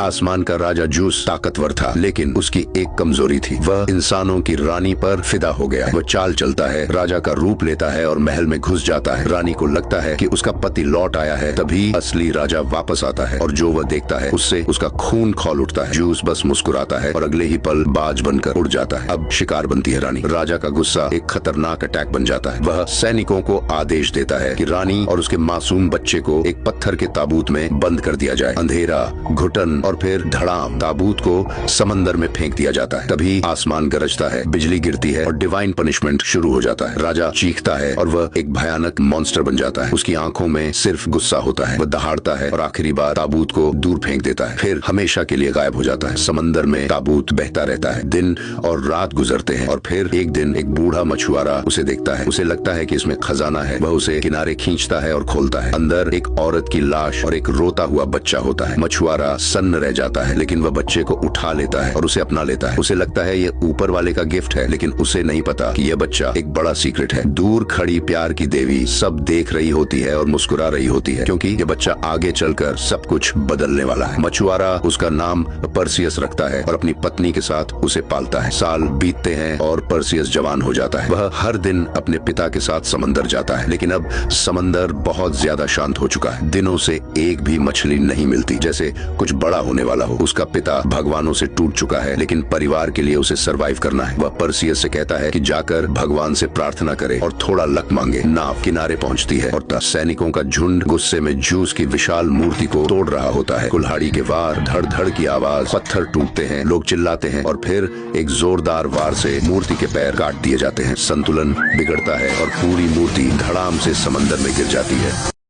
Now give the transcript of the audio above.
आसमान का राजा जूस ताकतवर था, लेकिन उसकी एक कमजोरी थी। वह इंसानों की रानी पर फिदा हो गया। वह चाल चलता है, राजा का रूप लेता है और महल में घुस जाता है। रानी को लगता है कि उसका पति लौट आया है, तभी असली राजा वापस आता है और जो वह देखता है उससे उसका खून खौल उठता है। जूस बस मुस्कुराता है और अगले ही पल बाज बनकर उड़ जाता है। अब शिकार बनती है रानी। राजा का गुस्सा एक खतरनाक अटैक बन जाता है। वह सैनिकों को आदेश देता है कि रानी और उसके मासूम बच्चे को एक पत्थर के ताबूत में बंद कर दिया जाए। अंधेरा, घुटन और फिर धड़ाम, ताबूत को समंदर में फेंक दिया जाता है। तभी आसमान गरजता है, बिजली गिरती है और डिवाइन पनिशमेंट शुरू हो जाता है। राजा चीखता है और वह एक भयानक मॉन्स्टर बन जाता है। उसकी आंखों में सिर्फ गुस्सा होता है। वह दहाड़ता है और आखिरी बार ताबूत को दूर फेंक देता है, फिर हमेशा के लिए गायब हो जाता है। समंदर में ताबूत बहता रहता है। दिन और रात गुजरते हैं और फिर एक दिन एक बूढ़ा मछुआरा उसे देखता है। उसे लगता है कि इसमें खजाना है। वह उसे किनारे खींचता है और खोलता है। अंदर एक औरत की लाश और एक रोता हुआ बच्चा होता है। मछुआरा सन्न रह जाता है, लेकिन वह बच्चे को उठा लेता है और उसे अपना लेता है। उसे लगता है ये ऊपर वाले का गिफ्ट है, लेकिन उसे नहीं पता कि यह बच्चा एक बड़ा सीक्रेट है। दूर खड़ी प्यार की देवी सब देख रही होती है और मुस्कुरा रही होती है, क्योंकि यह बच्चा आगे चलकर सब कुछ बदलने वाला है। मछुआरा उसका नाम पर्सियस रखता है और अपनी पत्नी के साथ उसे पालता है। साल बीतते हैं और पर्सियस जवान हो जाता है। वह हर दिन अपने पिता के साथ समंदर जाता है, लेकिन अब समंदर बहुत ज्यादा शांत हो चुका है। दिनों से एक भी मछली नहीं मिलती, जैसे कुछ बड़ा होने वाला हो। उसका पिता भगवानों से टूट चुका है, लेकिन परिवार के लिए उसे सरवाइव करना है। वह पर्सियस से कहता है कि जाकर भगवान से प्रार्थना करे और थोड़ा लक मांगे। नाव किनारे पहुंचती है और सैनिकों का झुंड गुस्से में जूस की विशाल मूर्ति को तोड़ रहा होता है। कुल्हाड़ी के वार, धड़ धड़ की आवाज, पत्थर टूटते हैं, लोग चिल्लाते हैं और फिर एक जोरदार वार से मूर्ति के पैर काट दिए जाते हैं। संतुलन बिगड़ता है और पूरी मूर्ति धड़ाम से समंदर में गिर जाती है।